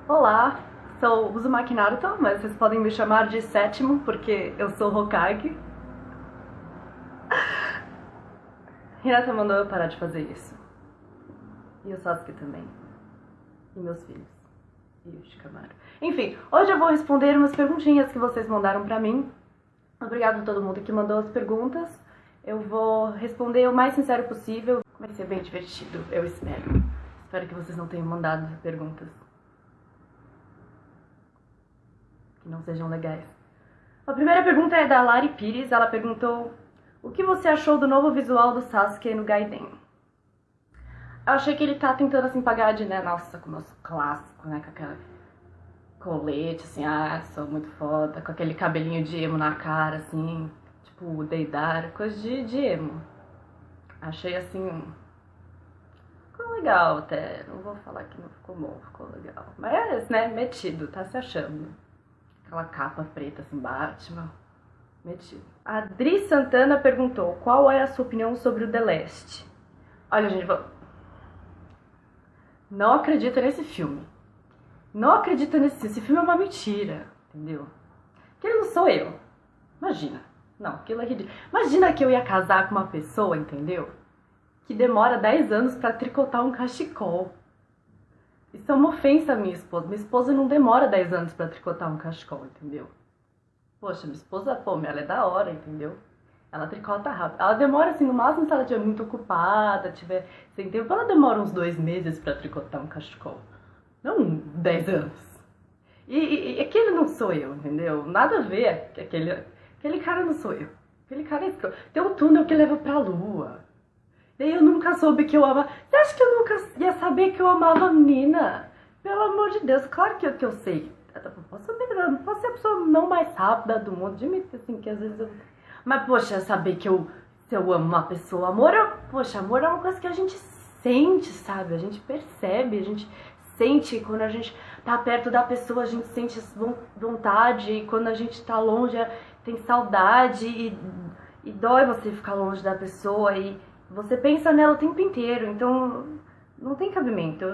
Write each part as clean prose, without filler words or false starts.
Olá, uso Naruto, mas vocês podem me chamar de Sétimo, porque eu sou Hokage. Hinata mandou eu parar de fazer isso. E o Sasuke também. E meus filhos. E o Shikamaru. Enfim, hoje eu vou responder umas perguntinhas que vocês mandaram pra mim. Obrigado a todo mundo que mandou as perguntas. Eu vou responder o mais sincero possível. Vai ser bem divertido, eu espero. Espero que vocês não tenham mandado perguntas que não sejam legais. A primeira pergunta é da Lari Pires. Ela perguntou: o que você achou do novo visual do Sasuke no Gaiden? Eu achei que ele tá tentando assim pagar de, né, nossa, como eu sou clássico, né, com aquele colete, assim, sou muito foda, com aquele cabelinho de emo na cara, assim, tipo o Deidara, coisa de emo. Achei assim, ficou legal até, não vou falar que não ficou bom, ficou legal. Mas, né, metido, tá se achando. Aquela capa preta, assim, Batman, metido. A Adri Santana perguntou: qual é a sua opinião sobre o The Last? Olha, gente, não acredito nesse filme. Não acredito nesse... Esse filme é uma mentira, entendeu? Aquele não sou eu. Imagina. Não, aquilo é ridículo. Imagina que eu ia casar com uma pessoa, entendeu? Que demora 10 anos pra tricotar um cachecol. Isso é uma ofensa à minha esposa. Minha esposa não demora 10 anos pra tricotar um cachecol, entendeu? Poxa, minha esposa, pô, ela é da hora, entendeu? Ela tricota rápido. Ela demora, assim, no máximo se ela estiver muito ocupada, tiver sem tempo, ela demora uns 2 meses pra tricotar um cachecol. Não 10 anos. E aquele não sou eu, entendeu? Nada a ver. Aquele cara não sou eu. Aquele cara é escroto. Tem um túnel que leva pra lua. Daí eu nunca soube que eu amava. Você acha que eu nunca ia saber que eu amava a menina? Pelo amor de Deus, claro que eu sei. Eu posso ser a pessoa não mais rápida do mundo. Admito assim, que às vezes eu... Mas, poxa, saber que se eu amo uma pessoa, poxa, amor é uma coisa que a gente sente, sabe? A gente percebe, a gente sente quando a gente tá perto da pessoa, a gente sente vontade, e quando a gente tá longe, tem saudade, e dói você ficar longe da pessoa, e você pensa nela o tempo inteiro, então não tem cabimento.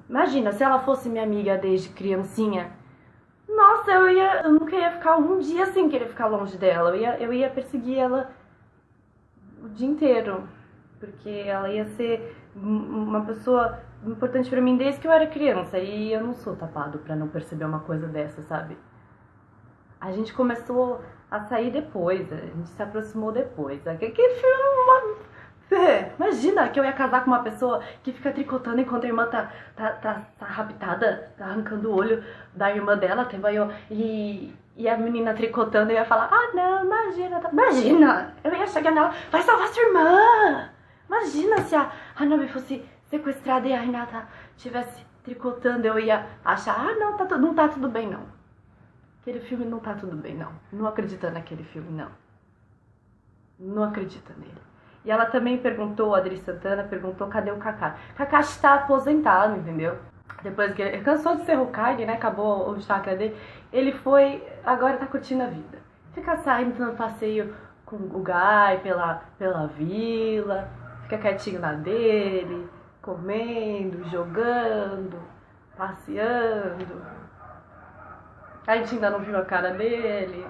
Imagina, se ela fosse minha amiga desde criancinha, nossa, eu nunca ia ficar um dia sem querer ficar longe dela. Eu ia perseguir ela o dia inteiro. Porque ela ia ser uma pessoa importante pra mim desde que eu era criança. E eu não sou tapado pra não perceber uma coisa dessa, sabe? A gente começou a sair depois, a gente se aproximou depois. Aquele filme... Imagina que eu ia casar com uma pessoa que fica tricotando enquanto a irmã tá raptada, tá arrancando o olho da irmã dela, e a menina tricotando, eu ia falar: ah, não, imagina, eu ia chegar nela: vai salvar sua irmã. Imagina se a Hanabi fosse sequestrada e a Hinata estivesse tricotando, eu ia achar: ah, não, não tá tudo bem, não. Aquele filme não tá tudo bem, não. Não acredita naquele filme, não. Não acredita nele. E ela também perguntou, a Adri Santana perguntou: cadê o Kakashi? Kakashi tá aposentado, entendeu? Depois que ele cansou de ser Hokage, né? Acabou o chakra dele. Ele foi, agora tá curtindo a vida. Fica saindo, dando passeio com o Gai pela vila. Fica quietinho na dele, comendo, jogando, passeando. A gente ainda não viu a cara dele.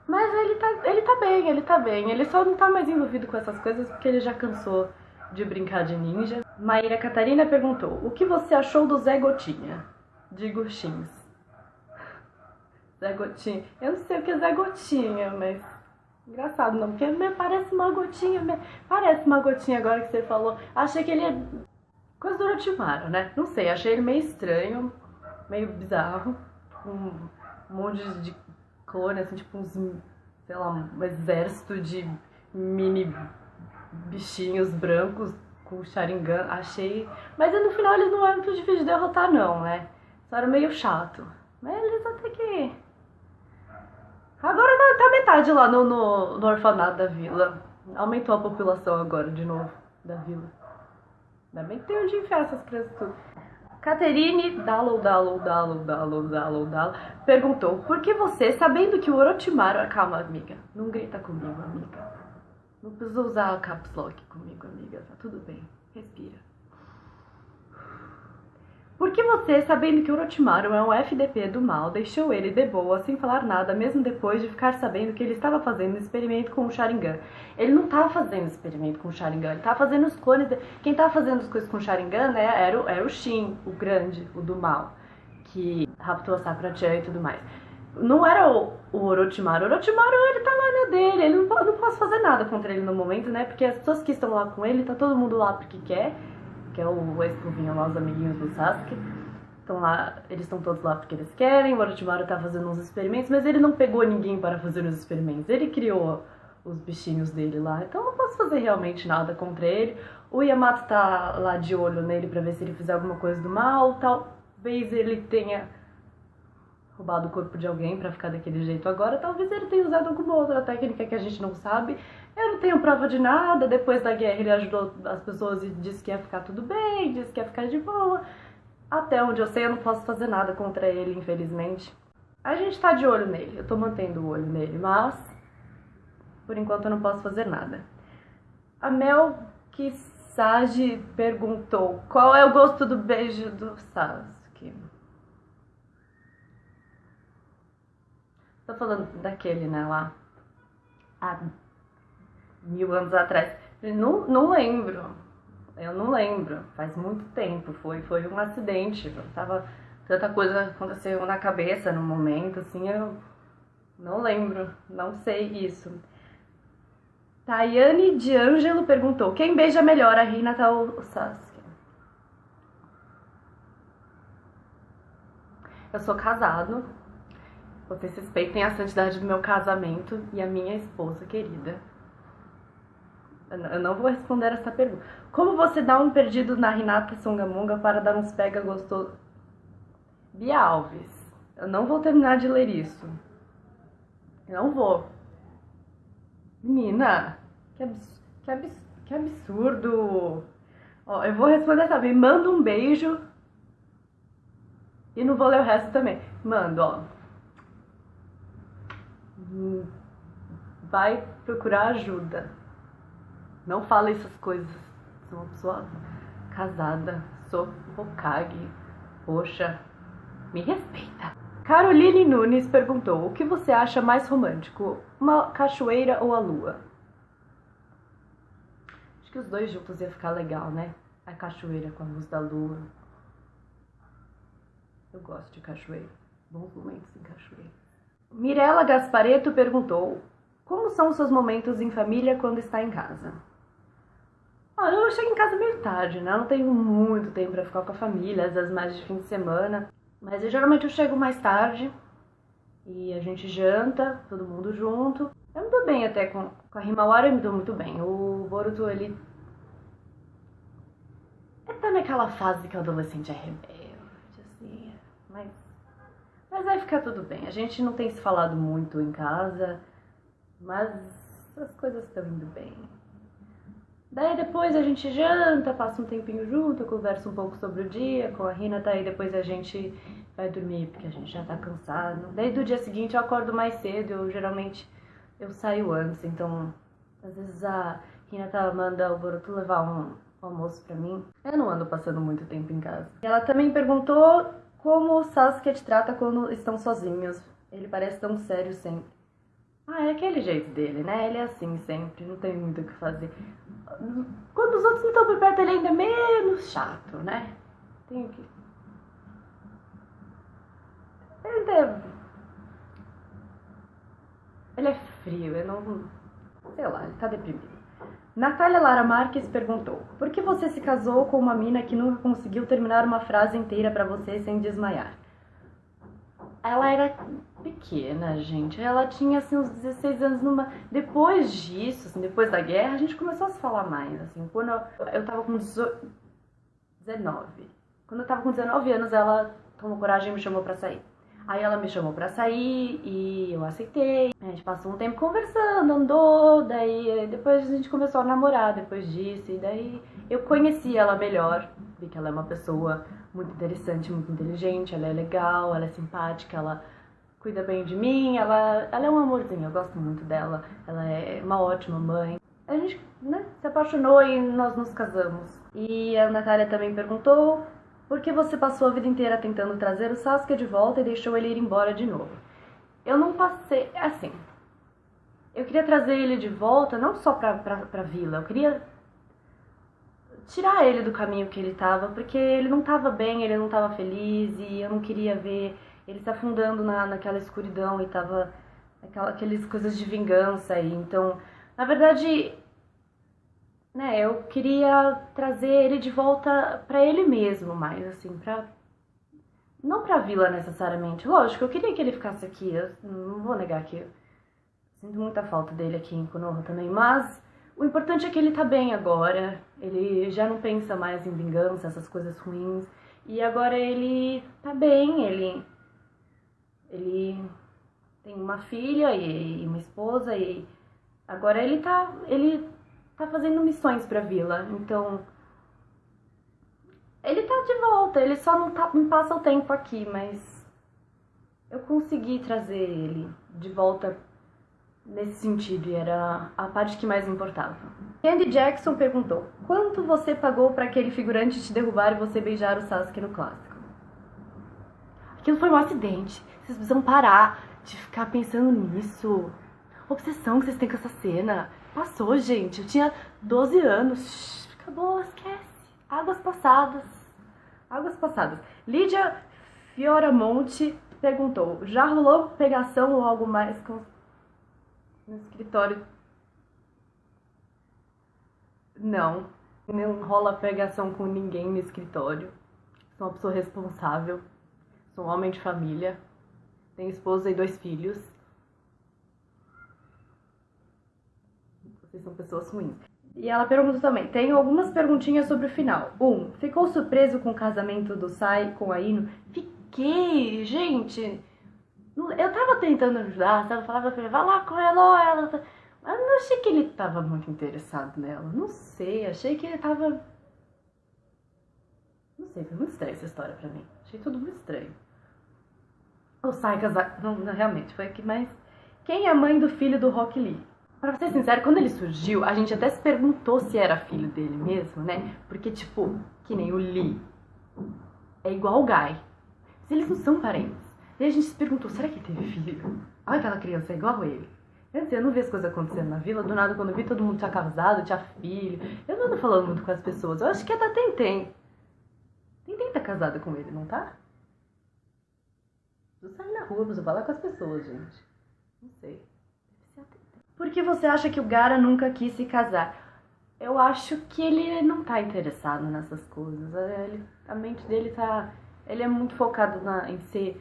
Mas ele tá bem. Ele só não tá mais envolvido com essas coisas porque ele já cansou de brincar de ninja. Maíra Catarina perguntou: o que você achou do Zé Gotinha? De Goxins. Zé Gotinha. Eu não sei o que é Zé Gotinha, mas... engraçado não, porque parece uma gotinha. Parece uma gotinha agora que você falou. Achei que ele é coisa do Orochimaru, né? Não sei, achei ele meio estranho, meio bizarro. Um monte de clone, assim, tipo uns, sei lá, um exército de mini bichinhos brancos com Sharingan, achei... Mas no final eles não eram muito difíceis de derrotar não, né? Só era meio chato. Mas eles até que... Agora tá metade lá no orfanato da vila. Aumentou a população agora de novo da vila. Ainda bem que tem onde enfiar essas crianças tudo. Caterine Dalo perguntou: por que você, sabendo que o Orochimaru... Calma, amiga, não grita comigo, amiga. Não precisa usar a caps lock comigo, amiga. Tá tudo bem, respira. Por que você, sabendo que Orochimaru é um FDP do mal, deixou ele de boa, sem falar nada, mesmo depois de ficar sabendo que ele estava fazendo um experimento com o Sharingan? Ele não estava fazendo experimento com o Sharingan, ele estava fazendo os clones... Quem estava fazendo as coisas com o Sharingan, né, era o Shin, o grande, o do mal, que raptou a Sakura-chan e tudo mais. Não era o Orochimaru. O Orochimaru, ele tá lá na dele, ele não posso fazer nada contra ele no momento, né, porque as pessoas que estão lá com ele, tá todo mundo lá porque quer, que é o ex-povinho lá, os amiguinhos do Sasuke. Então lá, eles estão todos lá porque eles querem, o Orochimaru tá fazendo uns experimentos, mas ele não pegou ninguém para fazer os experimentos, ele criou os bichinhos dele lá, então eu não posso fazer realmente nada contra ele. O Yamato tá lá de olho nele pra ver se ele fizer alguma coisa do mal, talvez ele tenha roubado o corpo de alguém pra ficar daquele jeito agora, talvez ele tenha usado alguma outra técnica que a gente não sabe. Eu não tenho prova de nada, depois da guerra ele ajudou as pessoas e disse que ia ficar tudo bem, disse que ia ficar de boa. Até onde eu sei, eu não posso fazer nada contra ele, infelizmente. A gente tá de olho nele, eu tô mantendo o olho nele, mas por enquanto eu não posso fazer nada. A Mel Kisage perguntou: qual é o gosto do beijo do Sasuke? Tô falando daquele, né, lá há 1000 anos atrás. Não lembro. Eu não lembro. Faz muito tempo. Foi um acidente. Tava tanta coisa aconteceu na cabeça no momento, assim, eu não lembro. Não sei isso. Tayane de Ângelo perguntou: quem beija melhor, a Hinata ou o Sasuke? Eu sou casado. Vocês respeitem a santidade do meu casamento e a minha esposa querida. Eu não vou responder essa pergunta. Como você dá um perdido na Hinata Songamonga para dar uns pega gostoso? Bia Alves, eu não vou terminar de ler isso. Eu não vou. Menina, que absurdo. Ó, eu vou responder também. Manda um beijo. E não vou ler o resto também. Mando, ó. Vai procurar ajuda. Não fala essas coisas. Sou uma pessoa casada. Sou Hokage. Poxa, me respeita. Caroline Nunes perguntou: o que você acha mais romântico? Uma cachoeira ou a lua? Acho que os dois juntos ia ficar legal, né? A cachoeira com a luz da lua. Eu gosto de cachoeira. Bons momentos em cachoeira. Mirella Gaspareto perguntou: como são os seus momentos em família quando está em casa? Eu chego em casa meio tarde, né? Eu não tenho muito tempo pra ficar com a família, às vezes mais de fim de semana. Mas geralmente eu chego mais tarde e a gente janta, todo mundo junto. Eu me dou bem até com a Himawari, eu me dou muito bem. O Boruto, ele tá naquela fase que o adolescente é rebelde, assim, mas vai ficar tudo bem. A gente não tem se falado muito em casa, mas as coisas estão indo bem. Daí depois a gente janta, passa um tempinho junto, eu converso um pouco sobre o dia com a Hinata, e depois a gente vai dormir porque a gente já tá cansado. Daí do dia seguinte eu acordo mais cedo, geralmente eu saio antes, então às vezes a Hinata manda o Boruto levar um almoço pra mim. Eu não ando passando muito tempo em casa. E ela também perguntou como o Sasuke te trata quando estão sozinhos. Ele parece tão sério sempre. É aquele jeito dele, né? Ele é assim sempre, não tem muito o que fazer. Quando os outros não estão por perto, ele ainda é menos chato, né? Tem que... Ele é frio, eu não... Sei lá, ele tá deprimido. Natália Lara Marques perguntou: por que você se casou com uma mina que nunca conseguiu terminar uma frase inteira pra você sem desmaiar? Ela era pequena, gente. Ela tinha, assim, uns 16 anos. Depois disso, assim, depois da guerra, a gente começou a se falar mais, assim. Quando eu tava com 19. Quando eu tava com 19 anos, ela tomou coragem e me chamou pra sair. Aí ela me chamou pra sair e eu aceitei. A gente passou um tempo conversando, andou, daí depois a gente começou a namorar depois disso. E daí eu conheci ela melhor, vi que ela é uma pessoa muito interessante, muito inteligente, ela é legal, ela é simpática, ela cuida bem de mim, ela é um amorzinho, eu gosto muito dela, ela é uma ótima mãe. A gente, né, se apaixonou e nós nos casamos. E a Natália também perguntou Porque você passou a vida inteira tentando trazer o Sasuke de volta e deixou ele ir embora de novo. Eu não passei... Assim... Eu queria trazer ele de volta, não só pra vila. Eu queria tirar ele do caminho que ele tava, porque ele não tava bem, ele não tava feliz, e eu não queria ver ele se afundando naquela escuridão e tava aquelas coisas de vingança aí. Então, na verdade, né, eu queria trazer ele de volta pra ele mesmo, mais assim, não pra vila necessariamente. Lógico, eu queria que ele ficasse aqui, eu não vou negar que eu sinto muita falta dele aqui em Konoha também, mas o importante é que ele tá bem agora, ele já não pensa mais em vingança, essas coisas ruins, e agora ele tá bem, ele tem uma filha e uma esposa, e agora ele tá fazendo missões pra vila, então ele tá de volta, ele só não passa o tempo aqui, mas eu consegui trazer ele de volta nesse sentido, e era a parte que mais importava. Andy Jackson perguntou: quanto você pagou para aquele figurante te derrubar e você beijar o Sasuke no clássico? Aquilo foi um acidente. Vocês precisam parar de ficar pensando nisso. Obsessão que vocês têm com essa cena. Passou, gente. Eu tinha 12 anos. Acabou, esquece. Águas passadas. Águas passadas. Lídia Fioramonte perguntou: já rolou pegação ou algo mais no escritório? Não rola pegação com ninguém no escritório. Sou uma pessoa responsável. Sou um homem de família. Tenho esposa e 2 filhos. Vocês são pessoas ruins. E ela perguntou também: tenho algumas perguntinhas sobre o final. 1. Ficou surpreso com o casamento do Sai com a Ino? Fiquei, gente. Eu tava tentando ajudar, sabe? Eu falava pra ele: vai lá com ela. Mas eu não achei que ele tava muito interessado nela. Não sei, achei que ele tava... Não sei, foi muito estranha essa história pra mim. Achei tudo muito estranho. O Sai casar... Não, realmente, foi aqui, mas... Quem é a mãe do filho do Rock Lee? Pra ser sincero, quando ele surgiu, a gente até se perguntou se era filho dele mesmo, né? Porque, tipo, que nem o Lee é igual o Guy. Mas eles não são parentes. E a gente se perguntou: será que ele teve filho? Olha, aquela criança é igual a ele. Eu não vi as coisas acontecendo na vila, do nada quando eu vi todo mundo tinha casado, tinha filho. Eu não ando falando muito com as pessoas, eu acho que é da Tentem. Tentem tá casada com ele, não tá? Eu saio na rua, preciso falar com as pessoas, gente. Não sei. Por que você acha que o Gaara nunca quis se casar? Eu acho que ele não tá interessado nessas coisas. A mente dele tá... Ele é muito focado em ser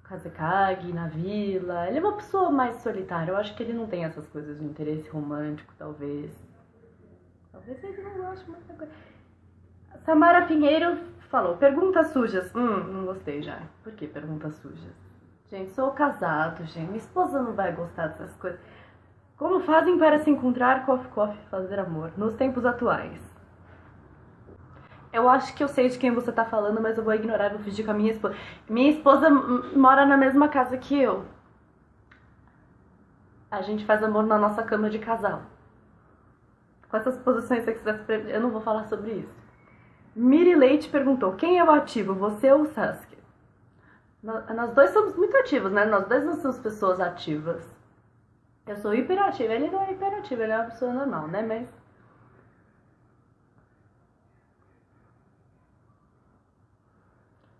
Kazekage, na vila. Ele é uma pessoa mais solitária. Eu acho que ele não tem essas coisas de interesse romântico, talvez. Talvez ele não goste muito da coisa. Samara Pinheiro falou: perguntas sujas. Não gostei já. Por que perguntas sujas? Gente, sou casado, gente. Minha esposa não vai gostar dessas coisas. Como fazem para se encontrar, coffee, fazer amor, nos tempos atuais? Eu acho que eu sei de quem você tá falando, mas eu vou ignorar e vou fingir com a minha esposa. Minha esposa mora na mesma casa que eu. A gente faz amor na nossa cama de casal. Com essas posições sexuais, eu não vou falar sobre isso. Miri Leite perguntou: quem é o ativo, você ou o Sasuke? Nós dois somos muito ativos, né? Nós dois não somos pessoas ativas. Eu sou hiperativa, ele não é hiperativo, ele é uma pessoa normal, né? Mas...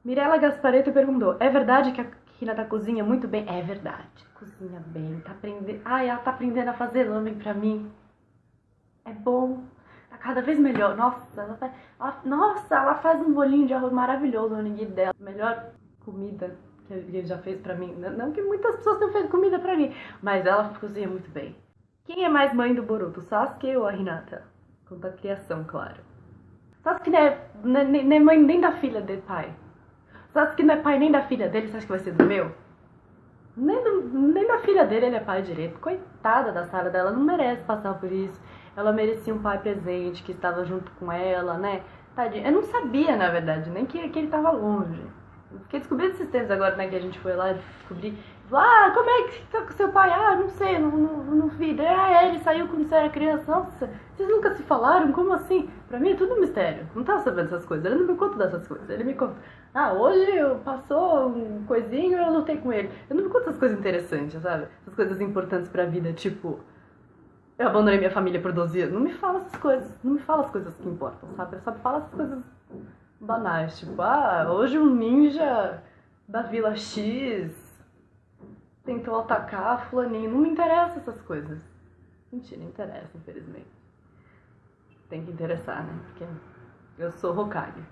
Mirella Gaspareto perguntou: é verdade que a Hinata cozinha muito bem? É verdade, cozinha bem, tá aprendendo... Ai, ela tá aprendendo a fazer lamen pra mim. É bom, tá cada vez melhor. Nossa, ela faz um bolinho de arroz maravilhoso no nigiri dela. Melhor comida que ele já fez pra mim. Não que muitas pessoas tenham feito comida pra mim, mas ela cozinha muito bem. Quem é mais mãe do Boruto, Sasuke ou a Hinata? Quanto à criação, claro. Sasuke não é mãe nem da filha dele, pai. Sasuke não é pai nem da filha dele, você acha que vai ser do meu? Nem da filha dele ele é pai direito. Coitada da Sarah dela, não merece passar por isso. Ela merecia um pai presente, que estava junto com ela, né? Tadinha. Eu não sabia, na verdade, nem que ele estava longe. Fiquei descobrindo esses tempos agora, né, que a gente foi lá descobrir. Ah, como é que tá com seu pai? Ah, não sei, não vi. Ah, ele saiu quando você era criança. Nossa, vocês nunca se falaram? Como assim? Pra mim é tudo um mistério. Não tava sabendo essas coisas. Ele não me conta dessas coisas. Ele me conta. Ah, hoje passou um coisinho e eu lutei com ele. Eu não me conto essas coisas interessantes, sabe? Essas coisas importantes pra vida, tipo... Eu abandonei minha família por 12 anos. Não me fala essas coisas. Não me fala as coisas que importam, sabe? Eu só fala essas coisas banais. Tipo, ah, hoje um ninja da Vila X tentou atacar a fulaninho. Não me interessa essas coisas. Mentira, interessa, infelizmente. Tem que interessar, né? Porque eu sou Hokage.